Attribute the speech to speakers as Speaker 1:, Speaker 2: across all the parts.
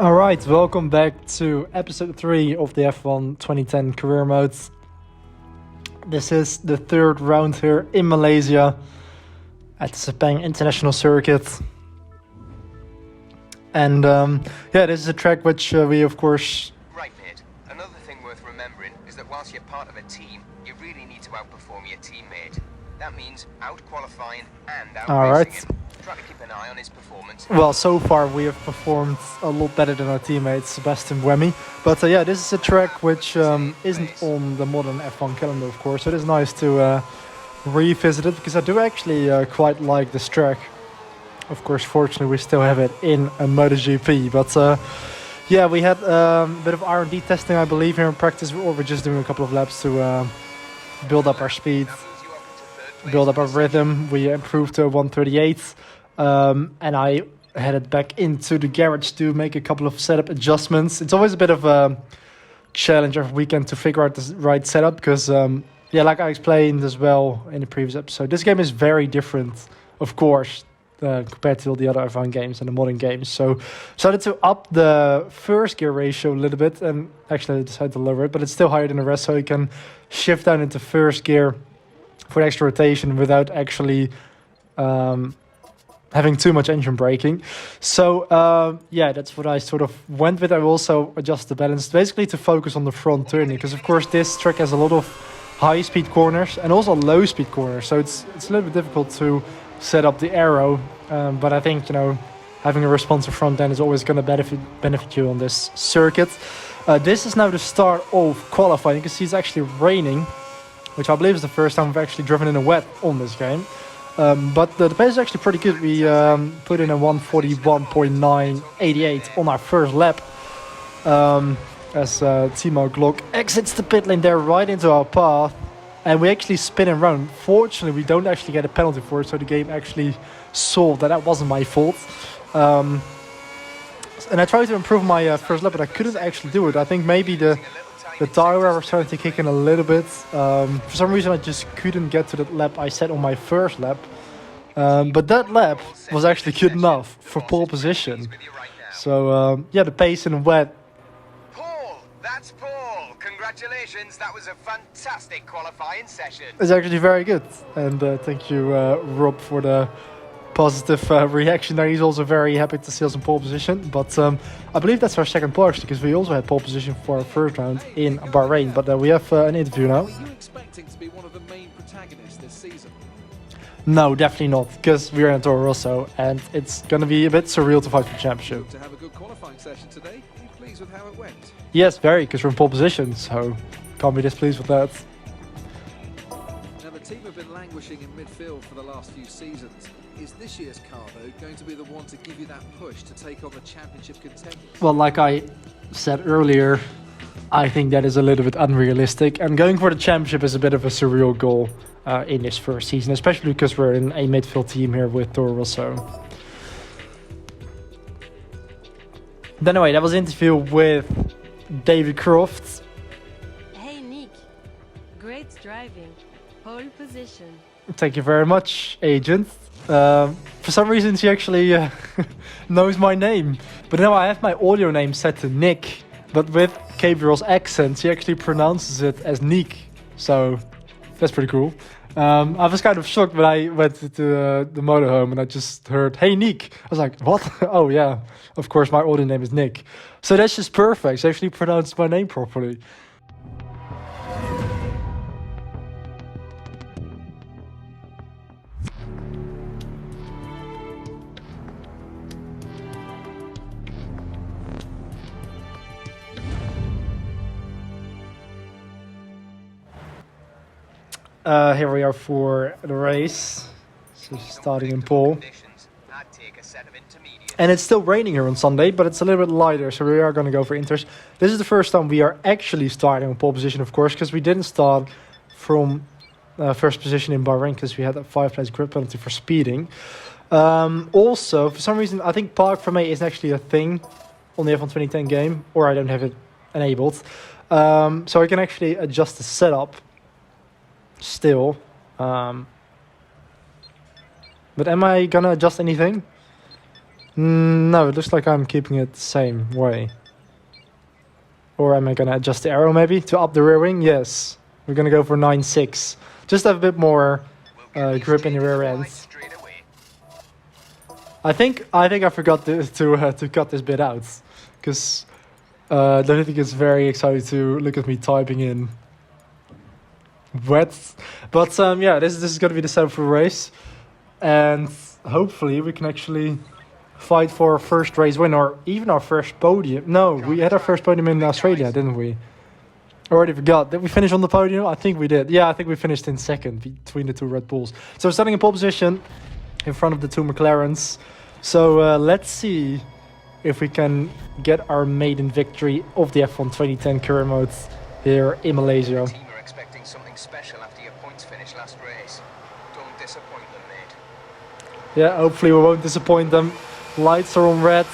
Speaker 1: Alright, welcome back to episode 3 of the F1 2010 career mode. This is the third round here in Malaysia at the Sepang International Circuit. And this is a track which we of course...
Speaker 2: Right, mate. Another thing worth remembering is that whilst you're part of a team, you really need to outperform your teammate. That means out-qualifying and out-racing him. Try to keep an eye on his performance.
Speaker 1: Well, so far we have performed a lot better than our teammate Sebastian Buemi. But this is a track which isn't on the modern F1 calendar, of course. So it is nice to revisit it, because I do actually quite like this track. Of course, fortunately, we still have it in a MotoGP. But we had a bit of R&D testing, I believe, here in practice. Or we're just doing a couple of laps to build up our speed, build up our rhythm. We improved to 138. And I headed back into the garage to make a couple of setup adjustments. It's always a bit of a challenge every weekend to figure out the right setup, because, like I explained as well in the previous episode, this game is very different, of course, compared to all the other F1 games and the modern games. So decided to up the first gear ratio a little bit, and actually I decided to lower it, but it's still higher than the rest, so you can shift down into first gear for extra rotation without actually having too much engine braking. So that's what I sort of went with. I also adjust the balance basically to focus on the front turning, because of course this track has a lot of high speed corners and also low speed corners, so it's a little bit difficult to set up the aero, but I think having a responsive front end is always going to benefit you on this circuit. This is now the start of qualifying. You can see it's actually raining, which I believe is the first time we've actually driven in a wet on this game. But the pace is actually pretty good. We put in a 141.988 on our first lap. As Timo Glock exits the pit lane there right into our path. And we actually spin around. Fortunately, we don't actually get a penalty for it, so the game actually solved that. That wasn't my fault. And I tried to improve my first lap, but I couldn't actually do it. I think maybe the tire wear was starting to kick in a little bit. For some reason, I just couldn't get to that lap I set on my first lap. But that lap was actually good enough for pole position. So, the pace in wet.
Speaker 2: Paul, that's Paul. Congratulations, that was a fantastic qualifying session.
Speaker 1: It's actually very good. And thank you, Rob, for the positive reaction there. He's also very happy to see us in pole position. But I believe that's our second pole, actually, because we also had pole position for our first round in Bahrain. But we have an interview now.
Speaker 3: Are you expecting to be one of the main protagonists this season?
Speaker 1: No, definitely not, because we're in Toro Rosso and it's going to be a bit surreal to fight for the championship.
Speaker 3: To have a good qualifying session today. Are you pleased with how it went?
Speaker 1: Yes, very, because we're in pole position, so can't be displeased with that.
Speaker 3: Now the team have been languishing in midfield for the last few seasons. Is this year's car, though, going to be the one to give you that push to take on the championship contenders?
Speaker 1: Well, like I said earlier, I think that is a little bit unrealistic, and going for the championship is a bit of a surreal goal in this first season, especially because we're in a midfield team here with Toro Rosso. Then anyway, that was an interview with David Croft.
Speaker 4: Hey Nick, great driving, pole position.
Speaker 1: Thank you very much, agent. For some reason she actually knows my name, but now I have my audio name set to Nick, but with Gabriel's accent she actually pronounces it as Nick, so that's pretty cool. I was kind of shocked when I went to the motorhome and I just heard, "Hey Nick." I was like, "What?" Oh yeah, of course my audio name is Nick. So that's just perfect. She actually pronounced my name properly. Here we are for the race. So starting in pole. And it's still raining here on Sunday, but it's a little bit lighter, so we are going to go for inters. This is the first time we are actually starting on pole position, of course, because we didn't start from first position in Bahrain, because we had a 5-place grid penalty for speeding. Also, for some reason, I think park for me isn't actually a thing on the F1 2010 game, or I don't have it enabled. So I can actually adjust the setup still. But am I gonna adjust anything? No, it looks like I'm keeping it the same way. Or am I going to adjust the arrow maybe to up the rear wing? Yes. We're going to go for 9.6. Just have a bit more grip in the rear end. I think I forgot to cut this bit out. Because I don't think it's very exciting to look at me typing in wet. But yeah, this is going to be the setup for the race. And hopefully we can actually fight for our first race win, or even our first podium. No, we had our first podium in Australia, didn't we? Already forgot. Did we finish on the podium? I think we did. Yeah, I think we finished in second between the two Red Bulls. So we're starting in pole position in front of the two McLarens. So let's see if we can get our maiden victory of the F1 2010 career mode here in Malaysia.
Speaker 2: The team are expecting something special after your points finish last race. Don't disappoint them, mate.
Speaker 1: Yeah, hopefully we won't disappoint them. Lights are on red,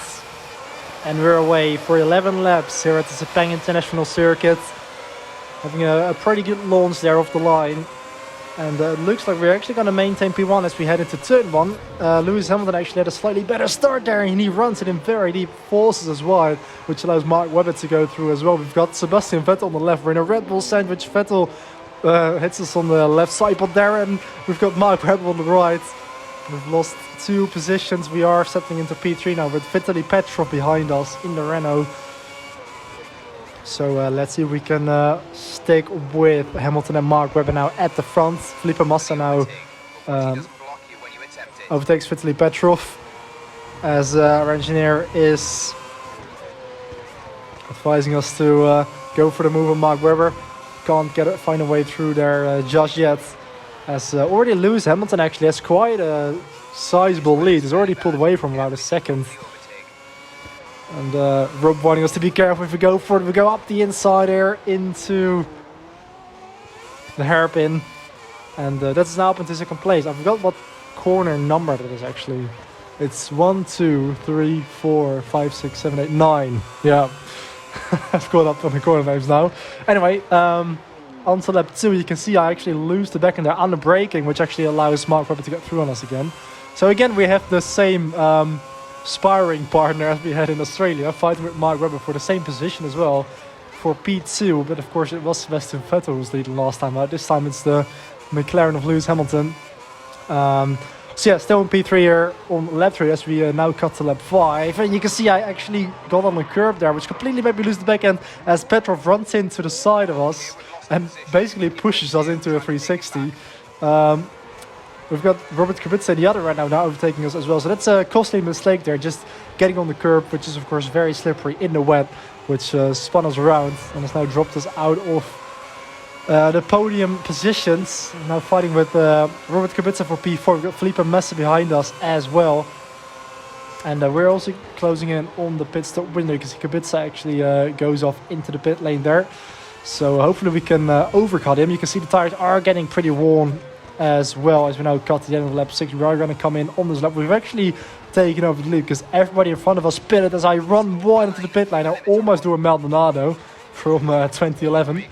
Speaker 1: and we're away for 11 laps here at the Sepang International Circuit. Having a pretty good launch there off the line. And it looks like we're actually going to maintain P1 as we head into turn 1. Lewis Hamilton actually had a slightly better start there, and he runs it in very deep forces as well, which allows Mark Webber to go through as well. We've got Sebastian Vettel on the left. We're in a Red Bull sandwich. Vettel hits us on the left side, but there, and we've got Mark Webber on the right. We've lost 2 positions. We are settling into P3 now with Vitaly Petrov behind us in the Renault. So let's see if we can stick with Hamilton and Mark Webber now at the front. Felipe Massa now overtakes Vitaly Petrov, as our engineer is advising us to go for the move on Mark Webber. Can't find a way through there just yet. As already Lewis Hamilton actually has quite a sizable lead. He's already pulled away from about a second. And Rob wanting us to be careful if we go for it. We go up the inside here into the hairpin. And that's now up into second place. I forgot what corner number that is actually. It's 1, 2, 3, 4, 5, 6, 7, 8, 9. Yeah, I've caught up on the corner names now. Anyway, onto lap 2, you can see I actually lose the back end there under braking, which actually allows Mark Webber to get through on us again. So again, we have the same sparring partner as we had in Australia, fighting with Mark Webber for the same position as well for P2. But of course, it was Sebastian Vettel who was leading last time out. This time it's the McLaren of Lewis Hamilton. So yeah, still in P3 here on lap 3 as we now cut to lap 5. And you can see I actually got on the curb there, which completely made me lose the back end as Petrov runs into the side of us and basically pushes us into a 360. We've got Robert Kubica the other right now overtaking us as well. So that's a costly mistake there, just getting on the curb, which is of course very slippery in the wet, which spun us around and has now dropped us out of the podium positions. Now fighting with Robert Kubica for P4. We've got Felipe Massa behind us as well. And we're also closing in on the pit stop window because Kubica actually goes off into the pit lane there. So hopefully we can overcut him. You can see the tires are getting pretty worn as well as we now cut to the end of lap 6. We are going to come in on this lap. We've actually taken over the lead because everybody in front of us pitted as I run wide into the pit lane. I almost do a Maldonado from 2011.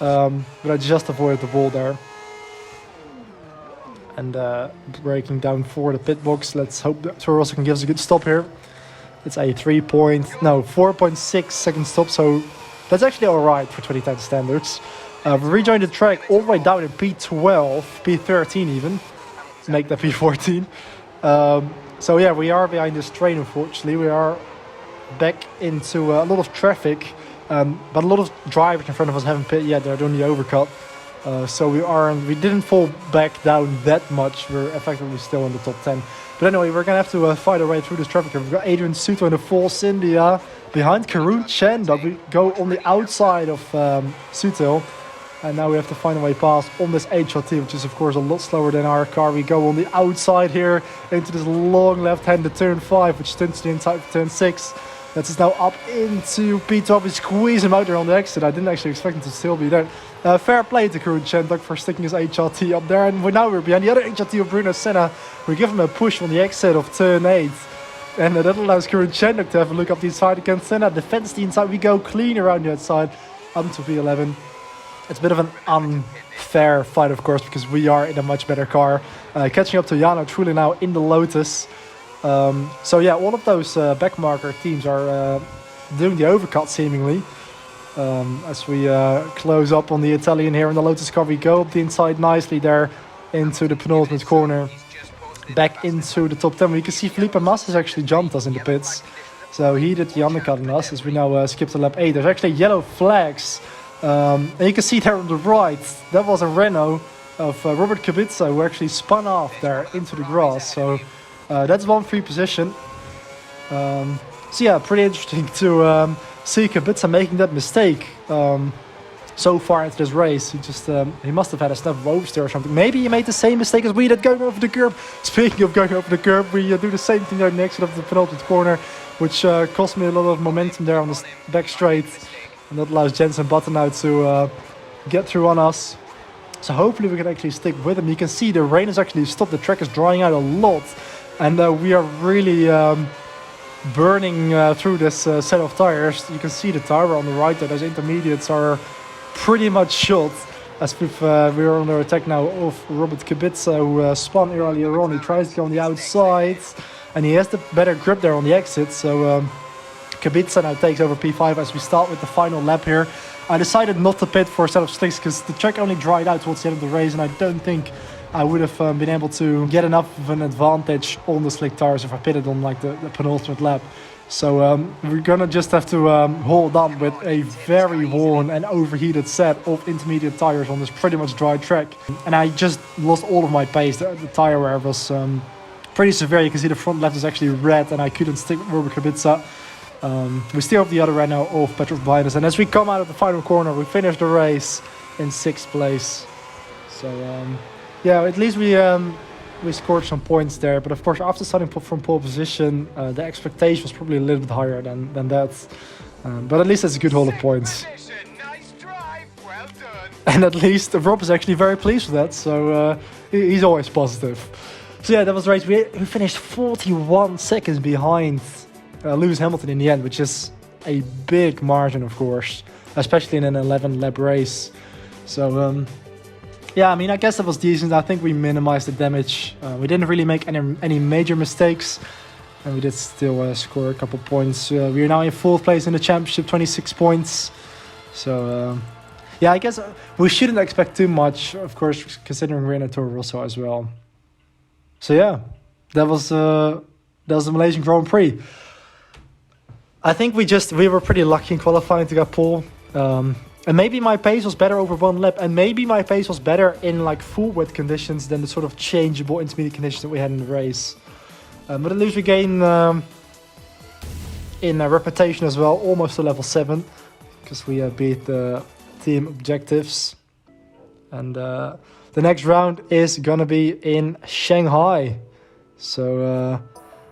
Speaker 1: But I just avoided the wall there. And breaking down for the pit box. Let's hope that Toro Rosso can give us a good stop here. It's a 4.6 second stop, so that's actually alright for 2010 standards. We rejoined the track all the way down in P12, P13 even, make that P14. So yeah, we are behind this train unfortunately. We are back into a lot of traffic, but a lot of drivers in front of us haven't pit yet. They're doing the overcut. So we didn't fall back down that much. We're effectively still in the top 10. But anyway, we're going to have to fight our way through this traffic. We've got Adrian Suter in the Force India behind Karun Chen. But we go on the outside of Sutil. And now we have to find a way past on this HRT, which is of course a lot slower than our car. We go on the outside here into this long left-handed turn 5, which turns to the inside of turn 6. That is now up into P12. We squeeze him out there on the exit. I didn't actually expect him to still be there. Fair play to Karun Chandok for sticking his HRT up there. And we're behind the other HRT of Bruno Senna. We give him a push on the exit of turn 8. And that allows Karun Chandok to have a look up the inside against Senna. Defends the inside. We go clean around the outside onto P11. It's a bit of an unfair fight, of course, because we are in a much better car. Catching up to Jano Trulli now in the Lotus. So yeah, all of those backmarker teams are doing the overcut seemingly. As we close up on the Italian here in the Lotus car, we go up the inside nicely there into the penultimate corner, back into the top 10. You can see Felipe Massa has actually jumped us in the pits, so he did the undercut on us as we now skip to lap 8. There's actually yellow flags, and you can see there on the right, that was a Renault of Robert Kubica who actually spun off there into the grass, so that's one free position. So yeah, pretty interesting to see Kubica making that mistake so far into this race. He must have had a snuff of oversteer or something. Maybe he made the same mistake as we did going over the curb. Speaking of going over the curb, we do the same thing there next of the penultimate corner, which cost me a lot of momentum there on the back straight, and that allows Jensen Button now to get through on us. So hopefully we can actually stick with him. You can see the rain has actually stopped. The track is drying out a lot, and we are really burning through this set of tires. You can see the tire on the right there. Those intermediates are pretty much shot, as we are under attack now of Robert Kubica, who spun earlier on. He tries to go on the outside, and he has the better grip there on the exit. So Kubica now takes over P5 as we start with the final lap here. I decided not to pit for a set of slicks because the track only dried out towards the end of the race, and I don't think I would have been able to get enough of an advantage on the slick tires if I pitted on like the penultimate lap. So we're gonna just have to hold on with a very worn and overheated set of intermediate tires on this pretty much dry track. And I just lost all of my pace. The tire wear was pretty severe. You can see the front left is actually red, and I couldn't stick with Robert Kubica. We still have the other Renault of Petrov behind us, and as we come out of the final corner, we finish the race in 6th place. So yeah, at least we scored some points there. But of course, after starting from pole position, the expectation was probably a little bit higher than that. But at least it's a good haul of points.
Speaker 2: Nice drive. Well done.
Speaker 1: And at least Rob is actually very pleased with that, so he's always positive. So yeah, that was the race. We finished 41 seconds behind Lewis Hamilton in the end, which is a big margin, of course, especially in an 11-lap race. So yeah, I mean, I guess that was decent. I think we minimized the damage. We didn't really make any major mistakes, and we did still score a couple points. We are now in 4th place in the championship, 26 points. So yeah, I guess we shouldn't expect too much, of course, considering we're in a Toro Rosso as well. So yeah, that was the Malaysian Grand Prix. I think we were pretty lucky in qualifying to get pole. And maybe my pace was better over one lap, and maybe my pace was better in like full wet conditions than the sort of changeable intermediate conditions that we had in the race. But at least we gain in reputation as well, almost to level 7, because we beat the team objectives. And the next round is gonna be in Shanghai. So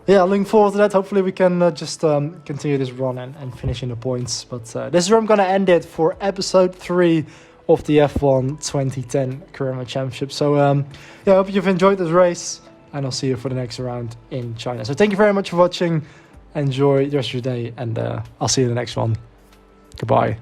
Speaker 1: yeah, looking forward to that. Hopefully we can just continue this run and finish in the points. But this is where I'm going to end it for episode 3 of the F1 2010 Korean Championship. So yeah, I hope you've enjoyed this race, and I'll see you for the next round in China. So thank you very much for watching. Enjoy the rest of your day, and I'll see you in the next one. Goodbye.